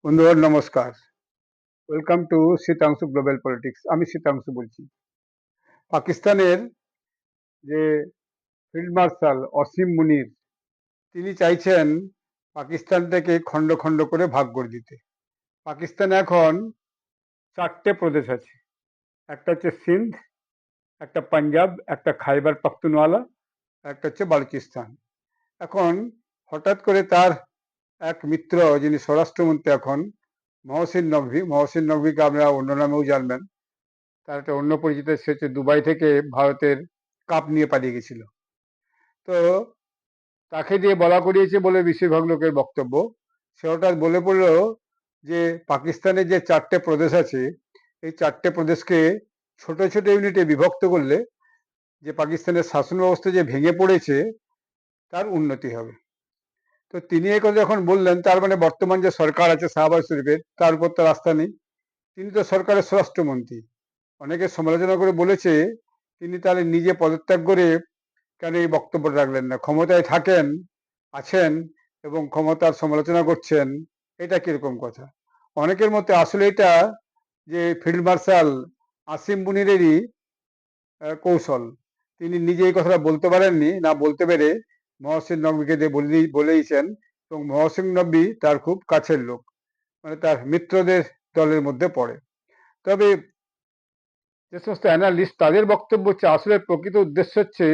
বন্ধুগণ নমস্কার। Welcome to Sitanshu global politics. আমি শীতাংশু বলছি। পাকিস্তানের যে ফিল্ড মার্শাল অসীম মুনির, তিনি চাইছেন পাকিস্তানটাকে খণ্ড খণ্ড করে ভাগ করে দিতে। পাকিস্তানে এখন 4টে প্রদেশ আছে। একটা হচ্ছে সিন্ধ, একটা পাঞ্জাব, একটা খাইবার পাখতুনওয়ালা, একটা হচ্ছে বালুচিস্তান। এখন হঠাৎ করে তার এক মিত্র, যিনি স্বরাষ্ট্রমন্ত্রী এখন, মহসিন নকভিকে আপনারা অন্য নামেও জানবেন, তার একটা অন্য পরিচিত, সে হচ্ছে দুবাই থেকে ভারতের কাপ নিয়ে পালিয়ে গেছিল। তো তাকে দিয়ে বলা করিয়েছে বলে বেশিরভাগ লোকের বক্তব্য। সে হঠাৎ বলে পড়লো যে পাকিস্তানের যে 4টে প্রদেশ আছে, এই 4টে প্রদেশকে ছোট ছোট ইউনিটে বিভক্ত করলে যে পাকিস্তানের শাসন ব্যবস্থা যে ভেঙে পড়েছে তার উন্নতি হবে। তো তিনি এই কথা যখন বললেন, তার মানে বর্তমান যে সরকার আছে শাহবাজ শরীফের, তার উপর তো রাস্তা নেই। তিনি তো সরকারের স্বরাষ্ট্রমন্ত্রী। অনেকে সমালোচনা করে বলেছে তিনি তাহলে নিজে পদত্যাগ করে কেন এই বক্তব্য রাখলেন না? ক্ষমতায় আছেন এবং ক্ষমতার সমালোচনা করছেন, এটা কিরকম কথা? অনেকের মতে আসলে এটা যে ফিল্ড মার্শাল আসিম মুনিরেরই কৌশল। তিনি নিজে এই কথাটা বলতে পারেননি, না বলতে পেরে মহসিন নকভিকে দিয়ে বলেইছেন, এবং মহসিন নকভি তার খুব কাছের লোক, মানে তার মিত্রদের দলের মধ্যে পড়ে। তবে যে সমস্ত অ্যানালিস্ট, তাদের বক্তব্য হচ্ছে আসলে প্রকৃত উদ্দেশ্য হচ্ছে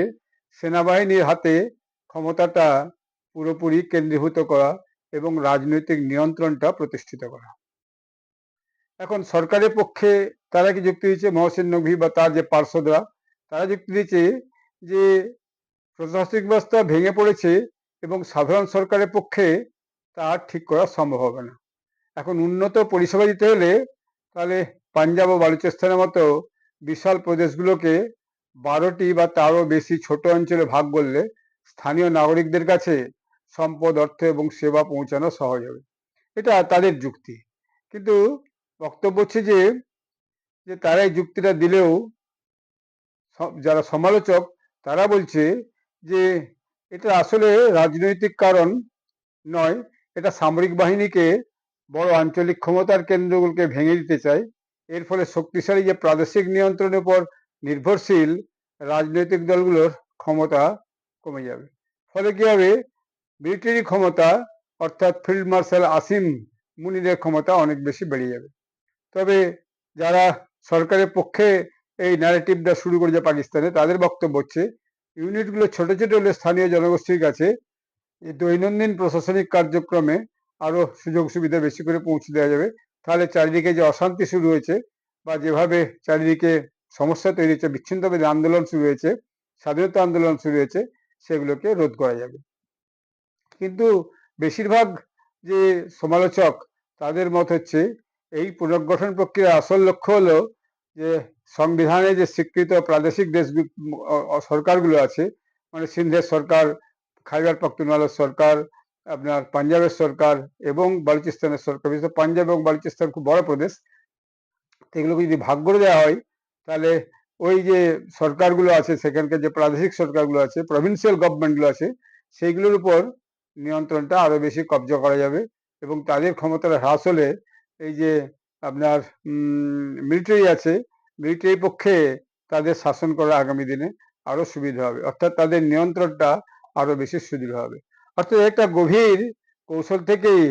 সেনাবাহিনীর হাতে ক্ষমতাটা পুরোপুরি কেন্দ্রীভূত করা এবং রাজনৈতিক নিয়ন্ত্রণটা প্রতিষ্ঠিত করা। এখন সরকারের পক্ষে তারা কি যুক্তি দিচ্ছে, মহসিন নকভি বা তার যে পার্ষদরা, তারা যুক্তি দিচ্ছে যে প্রশাসনিক ব্যবস্থা ভেঙে পড়েছে এবং সাধারণ সরকারের পক্ষে তা ঠিক করা সম্ভব হবে না। এখন উন্নত পরিষেবা দিতে হলে তাহলে পাঞ্জাব ও বালুচিস্তানের মতো বিশাল প্রদেশগুলোকে 12টি বা তারও বেশি ছোট অঞ্চলে ভাগ করলে স্থানীয় নাগরিকদের কাছে সম্পদ, অর্থ এবং সেবা পৌঁছানো সহজ হবে। এটা তাদের যুক্তি। কিন্তু বক্তব্য হচ্ছে যে তারা এই যুক্তিটা দিলেও যারা সমালোচক তারা বলছে যে এটা আসলে রাজনৈতিক কারণ নয়, এটা সামরিক বাহিনীকে বড় আঞ্চলিক ক্ষমতার কেন্দ্রগুলোকে ভেঙে দিতে চায়। এর ফলে শক্তিশালী যে প্রাদেশিক নিয়ন্ত্রণের উপর নির্ভরশীল রাজনৈতিক দলগুলোর ক্ষমতা কমে যাবে। ফলে কি হবে, মিলিটারি ক্ষমতা অর্থাৎ ফিল্ড মার্শাল আসিম মুনিরের ক্ষমতা অনেক বেশি বেড়ে যাবে। তবে যারা সরকারের পক্ষে এই ন্যারেটিভটা শুরু করেছে পাকিস্তানে, তাদের বক্তব্য হচ্ছে ইউনিটগুলো ছোট ছোট হলে স্থানীয় জনগোষ্ঠীর কাছে এই দৈনন্দিন প্রশাসনিক কার্যক্রমে আরো সুযোগ সুবিধা বেশি করে পৌঁছে দেওয়া যাবে। তাহলে চারিদিকে যে অশান্তি শুরু হয়েছে বা যেভাবে চারিদিকে সমস্যা তৈরি হচ্ছে, বিচ্ছিন্নতাবাদী আন্দোলন শুরু হয়েছে, স্বাধীনতা আন্দোলন শুরু হয়েছে, সেগুলোকে রোধ করা যাবে। কিন্তু বেশিরভাগ যে সমালোচক, তাদের মত হচ্ছে এই পুনর্গঠন প্রক্রিয়ার আসল লক্ষ্য হলো যে সংবিধানে যে স্বীকৃত প্রাদেশিক দেশ সরকারগুলো আছে, মানে সিন্ধের সরকার, খাইবার পাখতুনওয়ালার সরকার, আপনার পাঞ্জাবের সরকার এবং বালুচিস্তানের সরকার, বিশেষ করে পাঞ্জাব এবং বালুচিস্তান খুব বড় প্রদেশ, এগুলোকে যদি ভাগ করে দেওয়া হয় তাহলে ওই যে সরকারগুলো আছে, সেখানকার যে প্রাদেশিক সরকারগুলো আছে, প্রভিন্সিয়াল গভর্নমেন্টগুলো আছে, সেইগুলোর উপর নিয়ন্ত্রণটা আরো বেশি কবজা করা যাবে এবং তাদের ক্ষমতাটা হ্রাস হলে এই যে আপনার মিলিটারি আছে, মিলিটারি পক্ষে তাদের শাসন করা আগামী দিনে আরো সুবিধা হবে, অর্থাৎ তাদের নিয়ন্ত্রণটা আরো বেশি সুদৃঢ় হবে। অর্থাৎ একটা গভীর কৌশল থেকেই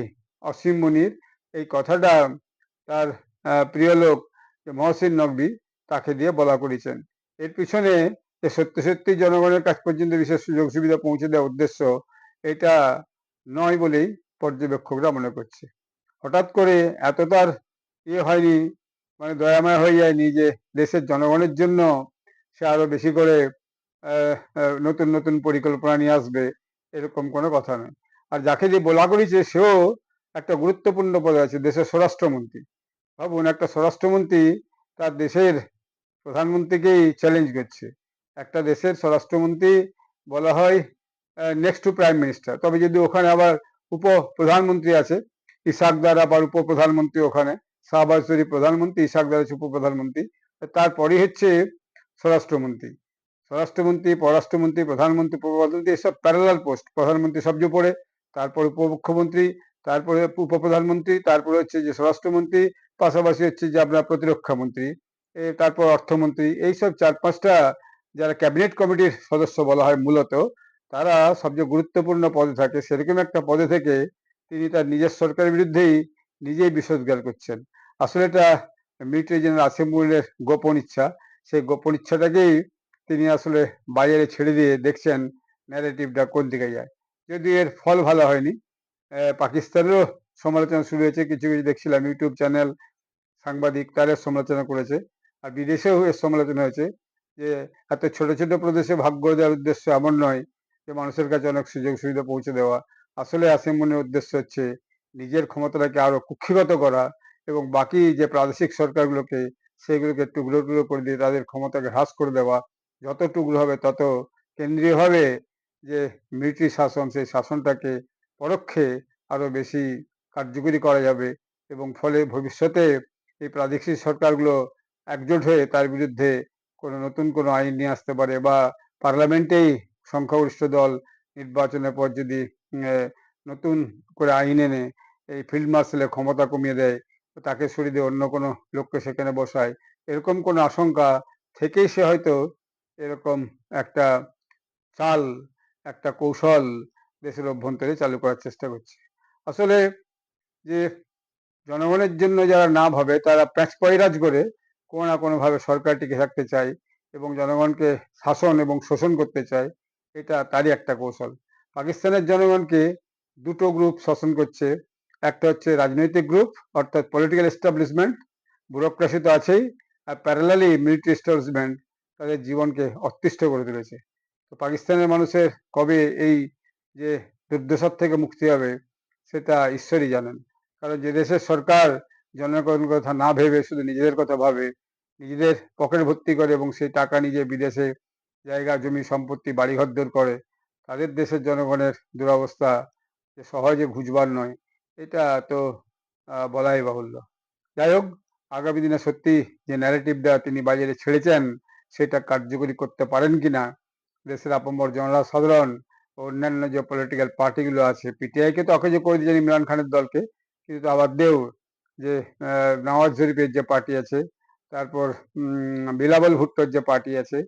অসীম মুনির এই কথাটা তার প্রিয় লোক মহসিন নকভি, তাকে দিয়ে বলা করেছেন। এর পিছনে যে সত্যি সত্যি জনগণের কাছ পর্যন্ত বিশেষ সুযোগ সুবিধা পৌঁছে দেওয়ার উদ্দেশ্য, এটা নয় বলেই পর্যবেক্ষকরা মনে করছে। হঠাৎ করে এত তার হয়নি, মানে দয়াময় হয়ে যায়নি যে দেশের জনগণের জন্য সে আরো বেশি করে নতুন নতুন পরিকল্পনা নিয়ে আসবে, এরকম কোনো কথা নয়। আর যাকে যে বলা করেছে সেও একটা গুরুত্বপূর্ণ পদে আছে, দেশের স্বরাষ্ট্রমন্ত্রী। ভাবুন, একটা স্বরাষ্ট্রমন্ত্রী তার দেশের প্রধানমন্ত্রীকেই চ্যালেঞ্জ করছে। একটা দেশের স্বরাষ্ট্রমন্ত্রী বলা হয় নেক্সট টু প্রাইম মিনিস্টার, তবে যদি ওখানে আবার উপ প্রধানমন্ত্রী আছে, ইসাকদার আবার উপ প্রধানমন্ত্রী, ওখানে শাহবাজ শরীফ প্রধানমন্ত্রী, ইসাকদার হচ্ছে উপ প্রধানমন্ত্রী, তারপরে হচ্ছে স্বরাষ্ট্রমন্ত্রী। স্বরাষ্ট্রমন্ত্রী, পররাষ্ট্রমন্ত্রী, প্রধানমন্ত্রী, উপপ্রধানমন্ত্রী, এসব প্যারালাল পোস্ট। প্রধানমন্ত্রী সবচেয়ে উপরে, তারপর উপমুখ্যমন্ত্রী, তারপরে উপপ্রধানমন্ত্রী, তারপরে হচ্ছে যে স্বরাষ্ট্রমন্ত্রী, পাশাপাশি হচ্ছে যে আপনার প্রতিরক্ষা মন্ত্রী, তারপর অর্থমন্ত্রী, এইসব 4-5টা যারা ক্যাবিনেট কমিটির সদস্য বলা হয় মূলত, তারা সবচেয়ে গুরুত্বপূর্ণ পদে থাকে। সেরকম একটা পদে থেকে তিনি তার নিজের সরকারের বিরুদ্ধেই নিজেই বিষোদ্গার করছেন। আসলে এটা মিলিটারি জেনারেল আসিম মুনিরের গোপন ইচ্ছা। সেই গোপন ইচ্ছাটাকেই তিনি আসলে বাজারে ছেড়ে দিয়ে দেখছেন ন্যারেটিভটা কোন দিকে যায়। যদিও এর ফল ভালো হয়নি। পাকিস্তানেরও সমালোচনা শুরু হয়েছে, কিছু কিছু দেখছিলাম ইউটিউব চ্যানেল, সাংবাদিক তাদের সমালোচনা করেছে। আর বিদেশেও এর সমালোচনা হয়েছে যে এত ছোট ছোট প্রদেশে ভাগ করে দেওয়ার উদ্দেশ্য এমন নয় যে মানুষের কাছে অনেক সুযোগ সুবিধা পৌঁছে দেওয়া। আসলে আসিম মুনির উদ্দেশ্য হচ্ছে নিজের ক্ষমতাটাকে আরো কুক্ষিগত করা এবং বাকি যে প্রাদেশিক সরকারগুলোকে সেগুলোকে টুকরো টুকরো করে দিয়ে তাদের ক্ষমতাকে হ্রাস করে দেওয়া। যত টুকরো হবে তত কেন্দ্রীয়ভাবে যে মিলিটারি শাসন, সেই শাসনটাকে পরোক্ষে আরো বেশি কার্যকরী করা যাবে এবং ফলে ভবিষ্যতে এই প্রাদেশিক সরকারগুলো একজোট হয়ে তার বিরুদ্ধে কোনো নতুন কোনো আইন নিয়ে আসতে পারে বা পার্লামেন্টেই সংখ্যাগরিষ্ঠ দল নির্বাচনের পর যদি নতুন করে আইন এনে এই ফিল্ড মার্শালের ক্ষমতা কমিয়ে দেয়, তাকে সরিয়ে দিয়ে অন্য কোনো লোককে সেখানে বসায়, এরকম কোনো আশঙ্কা থেকেই সে হয়তো এরকম একটা চাল, একটা কৌশল দেশের অভ্যন্তরে চালু করার চেষ্টা করছে। আসলে যে জনগণের জন্য যারা না ভাবে তারা প্যাঁচপয়রাজ করে কোনো না কোনোভাবে সরকার টিকে থাকতে চায় এবং জনগণকে শাসন এবং শোষণ করতে চায়, এটা তারই একটা কৌশল। পাকিস্তানের জনগণকে দুটো গ্রুপ শাসন করছে। একটা হচ্ছে রাজনৈতিক গ্রুপ, অর্থাৎ পলিটিক্যাল এস্টাবলিশমেন্ট, ব্যুরোক্রেসি তো আছেই, আর প্যারালালি মিলিটারি এস্টাবলিশমেন্ট তাদের জীবনকে অতিষ্ঠ করে তুলেছে। তো পাকিস্তানের মানুষের কবে এই যে দুর্দশার থেকে মুক্তি হবে সেটা ঈশ্বরই জানেন। কারণ যে দেশের সরকার জনগণের কথা না ভেবে শুধু নিজেদের কথা ভাবে, নিজেদের পকেট ভর্তি করে এবং সেই টাকা নিজে বিদেশে জায়গা জমি সম্পত্তি বাড়িঘর দৌড় করে, তাদের দেশের জনগণের দুরবস্থা যে সহজে ঘুচবার নয়, এটা তো বলাই বাহুল্য। যাই হোক, আগামী দিনে সত্যি যে ন্যারেটিভটা তিনি বাজারে ছেড়েছেন সেটা কার্যকরী করতে পারেন কিনা দেশের আপামর জনসাধারণ ও অন্যান্য যে পলিটিক্যাল পার্টিগুলো আছে, পিটিআইকে তো অকেজো করে দিয়েছেন ইমরান খানের দলকে, কিন্তু আবার দেও যে নওয়াজ শরীফের যে পার্টি আছে, তারপর বিলাবল ভুট্টোর যে পার্টি আছে,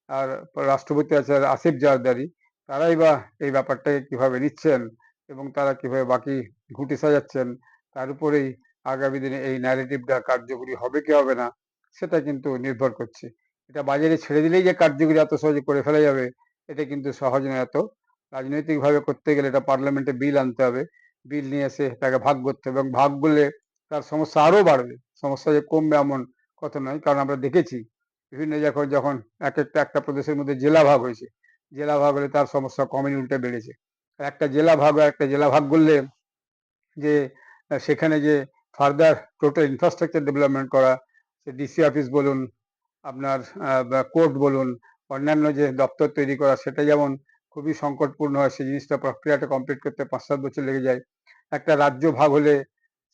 আর রাষ্ট্রপতি আছে আসিফ জারদারি, তারাই বা এই ব্যাপারটাকে কিভাবে নিচ্ছেন এবং তারা কিভাবে বাকি ঘুঁটি সাজাচ্ছেন, তার উপরেই আগামী দিনে এই ন্যারেটিভটা কার্যকরী হবে কি হবে না সেটা কিন্তু নির্ভর করছে। এটা বাজারে ছেড়ে দিলেই যে কার্যকরী এত সহজে করে ফেলা যাবে এটা কিন্তু সহজ নয়। এত রাজনৈতিকভাবে করতে গেলে এটা পার্লামেন্টে বিল আনতে হবে, বিল নিয়ে এসে তাকে ভাগ করতে হবে এবং ভাগ করলে তার সমস্যা আরো বাড়বে, সমস্যা যে কমবে এমন কথা নয়। কারণ আমরা দেখেছি বিভিন্ন যখন যখন একটা প্রদেশের মধ্যে জেলা ভাগ হয়েছে, জেলা ভাগ হলে তার সমস্যা কমেনি, উল্টে বেড়েছে। একটা জেলা ভাগ হয়, একটা জেলা ভাগ করলে যে সেখানে যে ফার্দার টোটাল ইনফ্রাস্ট্রাকচার ডেভেলপমেন্ট করা, সে ডিসি অফিস বলুন, আপনার কোর্ট বলুন, অন্যান্য যে দপ্তর তৈরি করা, সেটা যেমন খুবই সংকটপূর্ণ হয়, সেই জিনিসটা প্রক্রিয়াটা কমপ্লিট করতে 5-7 বছর লেগে যায়। একটা রাজ্য ভাগ হলে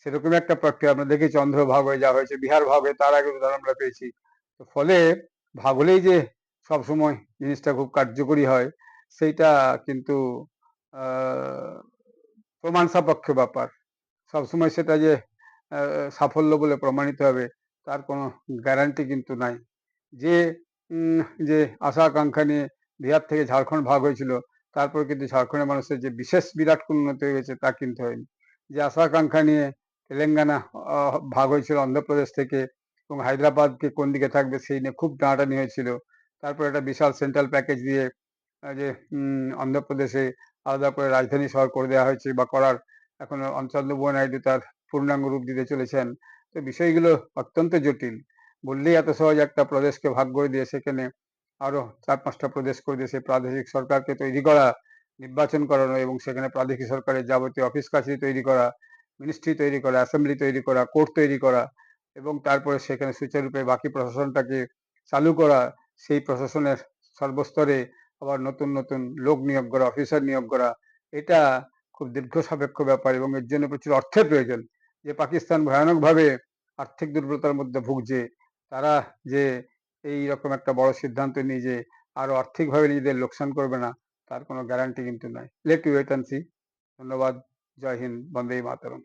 সেরকম একটা প্রক্রিয়া আমরা দেখেছি, অন্ধ্র ভাগ হয়ে যা হয়েছে, বিহার ভাগ হয়ে তার আগে উদাহরণ আমরা পেয়েছি। তো ফলে ভাগ হলেই যে সবসময় জিনিসটা খুব কার্যকরী হয় সেইটা কিন্তু প্রমাণ সাপেক্ষ ব্যাপার। সবসময় সেটা যে সাফল্য বলে প্রমাণিত হবে তার কোনো গ্যারান্টি কিন্তু নাই। যে যে আশা আকাঙ্ক্ষা নিয়ে বিহার থেকে ঝাড়খণ্ড ভাগ হয়েছিল, তারপর কিন্তু ঝাড়খণ্ডের মানুষের যে বিশেষ বিরাট কোনো উন্নতি হয়ে গেছে তা কিন্তু হয়নি। যে আশা আকাঙ্ক্ষা নিয়ে তেলেঙ্গানা ভাগ হয়েছিল অন্ধ্রপ্রদেশ থেকে এবং হায়দ্রাবাদকে কোন দিকে থাকবে সেই নিয়ে খুব টানাটানি হয়েছিল। তারপর একটা বিশাল সেন্ট্রাল প্যাকেজ দিয়ে যে অন্ধ্রপ্রদেশে আলাদা করে রাজধানী শহর করে দেওয়া হয়েছে বা করার এখন চন্দ্রবাবু নাইডু তার পূর্ণাঙ্গ রূপ দিতে চলেছেন। তো বিষয়গুলো অত্যন্ত জটিল। বললেই এত সহজ একটা প্রদেশকে ভাগ করে দিয়ে সেখানে আরো 4-5টা প্রদেশ করে দিয়ে সেই প্রাদেশিক সরকারকে তৈরি করা, নির্বাচন করানো এবং সেখানে প্রাদেশিক সরকারের যাবতীয় অফিস কাছারি তৈরি করা, মিনিস্ট্রি তৈরি করা, অ্যাসেম্বলি তৈরি করা, কোর্ট তৈরি করা এবং তারপরে সেখানে সুচারুরূপে বাকি প্রশাসনটাকে চালু করা, সেই প্রশাসনের সর্বস্তরে আবার নতুন নতুন লোক নিয়োগ করা, অফিসার নিয়োগ করা, এটা খুব দীর্ঘ সাপেক্ষ ব্যাপার এবং এর জন্য প্রচুর অর্থের প্রয়োজন। যে পাকিস্তান ভয়ানকভাবে আর্থিক দুর্বলতার মধ্যে ভুগছে, তারা যে এই রকম একটা বড় সিদ্ধান্ত নিয়ে যে আরো আর্থিকভাবে নিজেদের লোকসান করবে না তার কোনো গ্যারান্টি কিন্তু নাই। Let you wait and see. ধন্যবাদ। জয় হিন্দ, বন্দে মাতরম।